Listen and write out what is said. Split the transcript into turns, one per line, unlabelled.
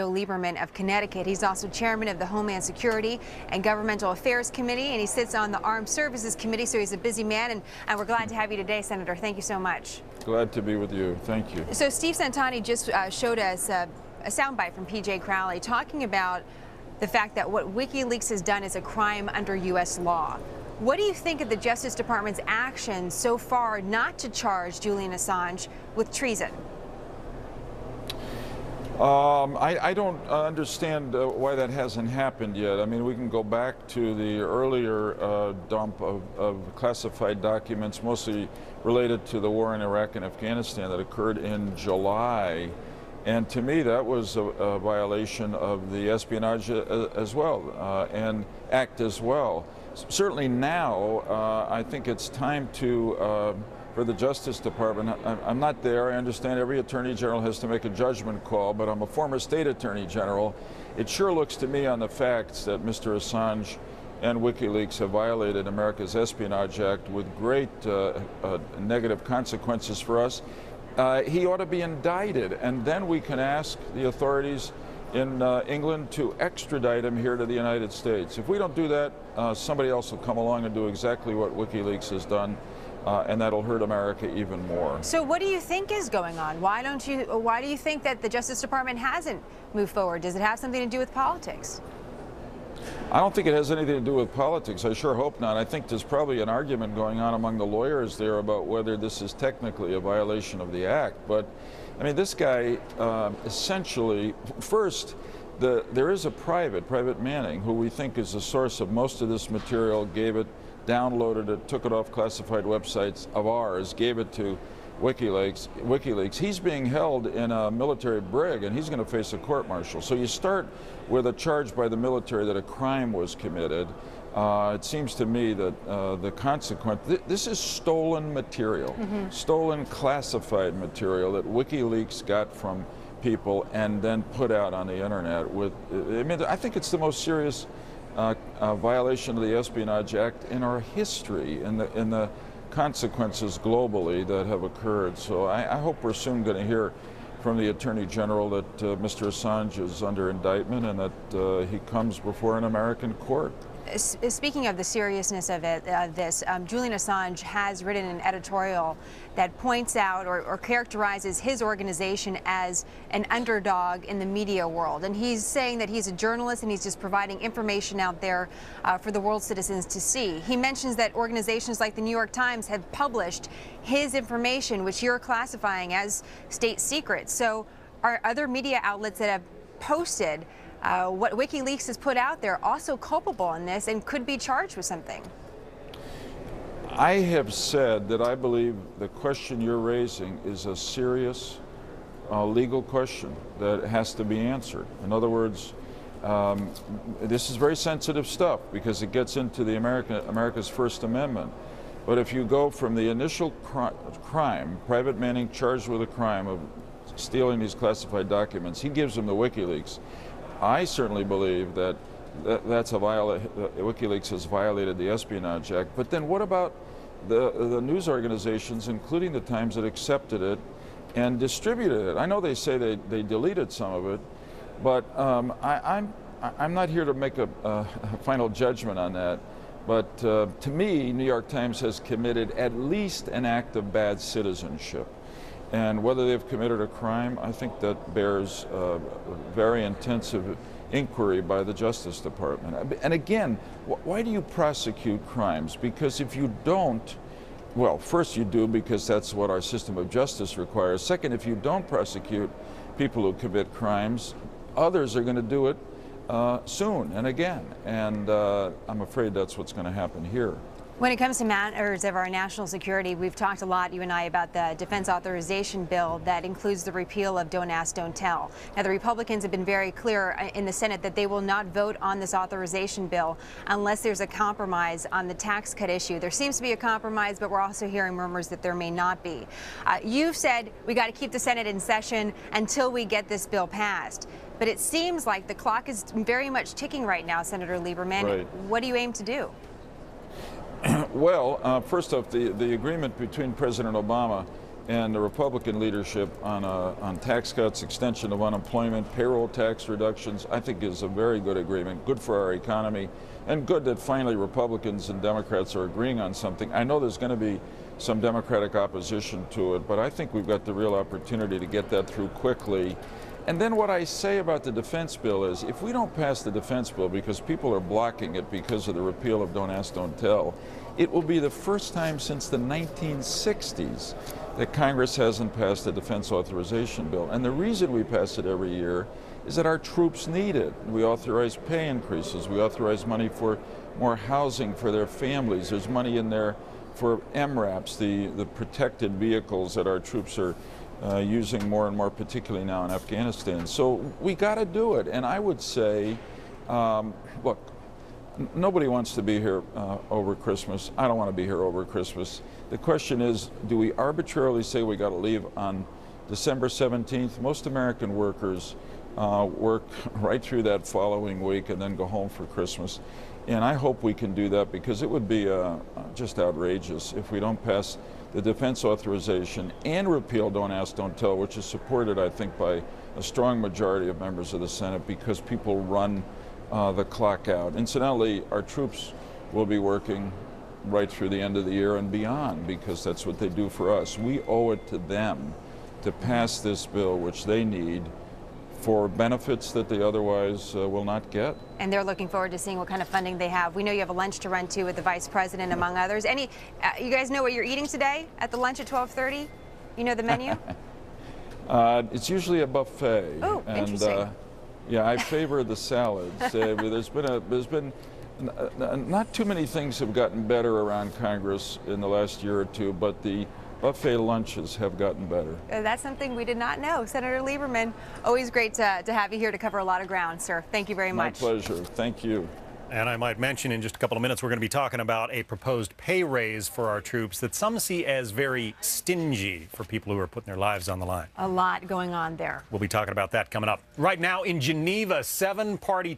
Lieberman of Connecticut. He's also chairman of the Homeland Security and Governmental Affairs Committee, and he sits on the Armed Services Committee, so he's a busy man, and we're glad to have you today, Senator. Thank you so much.
Glad to be with you. Thank you.
So Steve Santani just showed us a soundbite from P.J. Crowley talking about the fact that what WikiLeaks has done is a crime under U.S. law. What do you think of the Justice Department's actions so far not to charge Julian Assange with treason?
I don't understand why that hasn't happened yet. I mean, we can go back to the earlier dump of classified documents, mostly related to the war in Iraq and Afghanistan that occurred in July. And to me, that was a violation of the Espionage as well, and Act as well. Certainly now, I think it's time to for the Justice Department. I'm not there. I understand every Attorney General has to make a judgment call, but I'm a former state Attorney General. It sure looks to me on the facts that Mr. Assange and WikiLeaks have violated America's Espionage Act with great negative consequences for us. He ought to be indicted, and then we can ask the authorities in England to extradite him here to the United States. If we don't do that, somebody else will come along and do exactly what WikiLeaks has done. And that'll hurt America even more.
So what do you think is going on? Why do you think that the Justice Department hasn't moved forward? Does it have something to do with politics?
I don't think it has anything to do with politics. I sure hope not. I think there's probably an argument going on among the lawyers there about whether this is technically a violation of the act. But I mean, this guy essentially, first, there is a Private Manning, who we think is the source of most of this material, gave it, downloaded it, took it off classified websites of ours, gave it to WikiLeaks. He's being held in a military brig, and he's going to face a court-martial. So you start with a charge by the military that a crime was committed. It seems to me that the consequence, this is stolen material, stolen classified material that WikiLeaks got from people and then put out on the internet. I think it's the most serious violation of the Espionage Act in our history, in the consequences globally that have occurred. So I hope we're soon going to hear from the Attorney General that Mr. Assange is under indictment and that he comes before an American court.
Speaking of the seriousness of this, Julian Assange has written an editorial that points out or characterizes his organization as an underdog in the media world. And he's saying that he's a journalist and he's just providing information out there for the world's citizens to see. He mentions that organizations like the New York Times have published his information, which you're classifying as state secrets. So are other media outlets that have posted what WikiLeaks has put out there also culpable in this and could be charged with something?
I have said that I believe the question you're raising is a serious legal question that has to be answered. In other words, this is very sensitive stuff because it gets into the America's First Amendment. But if you go from the initial crime, Private Manning charged with a crime of stealing these classified documents, he gives them to WikiLeaks. I certainly believe that WikiLeaks has violated the Espionage Act. But then what about the news organizations, including the Times, that accepted it and distributed it? I know they say they deleted some of it, but I'm not here to make a final judgment on that. But to me, New York Times has committed at least an act of bad citizenship. And whether they've committed a crime, I think that bears very intensive inquiry by the Justice Department. And again, why do you prosecute crimes? Because if you don't, well, first you do because that's what our system of justice requires. Second, if you don't prosecute people who commit crimes, others are going to do it soon and again. And I'm afraid that's what's going to happen here.
When it comes to matters of our national security, we've talked a lot, you and I, about the defense authorization bill that includes the repeal of Don't Ask, Don't Tell. Now, the Republicans have been very clear in the Senate that they will not vote on this authorization bill unless there's a compromise on the tax cut issue. There seems to be a compromise, but we're also hearing murmurs that there may not be. You've said we got to keep the Senate in session until we get this bill passed. But it seems like the clock is very much ticking right now, Senator Lieberman.
Right.
What do you aim to do?
Well, first off, the agreement between President Obama and the Republican leadership on tax cuts, extension of unemployment, payroll tax reductions, I think is a very good agreement, good for our economy, and good that finally Republicans and Democrats are agreeing on something. I know there's going to be some Democratic opposition to it, but I think we've got the real opportunity to get that through quickly. And then what I say about the defense bill is, if we don't pass the defense bill because people are blocking it because of the repeal of Don't Ask, Don't Tell, it will be the first time since the 1960s that Congress hasn't passed a defense authorization bill. And the reason we pass it every year is that our troops need it. We authorize pay increases. We authorize money for more housing for their families. There's money in there for MRAPs, the protected vehicles that our troops are using more and more, particularly now in Afghanistan. So we got to do it. And I would say, look, nobody wants to be here over Christmas. I don't want to be here over Christmas. The question is, do we arbitrarily say we got to leave on December 17th? Most American workers work right through that following week and then go home for Christmas. And I hope we can do that, because it would be just outrageous if we don't pass the defense authorization and repeal Don't Ask, Don't Tell, which is supported, I think, by a strong majority of members of the Senate, because people run the clock out. Incidentally, our troops will be working right through the end of the year and beyond, because that's what they do for us. We owe it to them to pass this bill, which they need for benefits that they otherwise will not get.
And they're looking forward to seeing what kind of funding they have. We know you have a lunch to run to with the Vice President, among others. You guys know what you're eating today at the lunch at 12:30? You know the menu?
It's usually a buffet.
Oh, interesting.
Yeah, I favor the salads. There's been not too many things have gotten better around Congress in the last year or two, but the buffet lunches have gotten better.
That's something we did not know. Senator Lieberman, always great to have you here to cover a lot of ground, sir. Thank you very much.
My pleasure. Thank you.
And I might mention in just a couple of minutes, we're going to be talking about a proposed pay raise for our troops that some see as very stingy for people who are putting their lives on the line.
A lot going on there.
We'll be talking about that coming up. Right now in Geneva, 7-party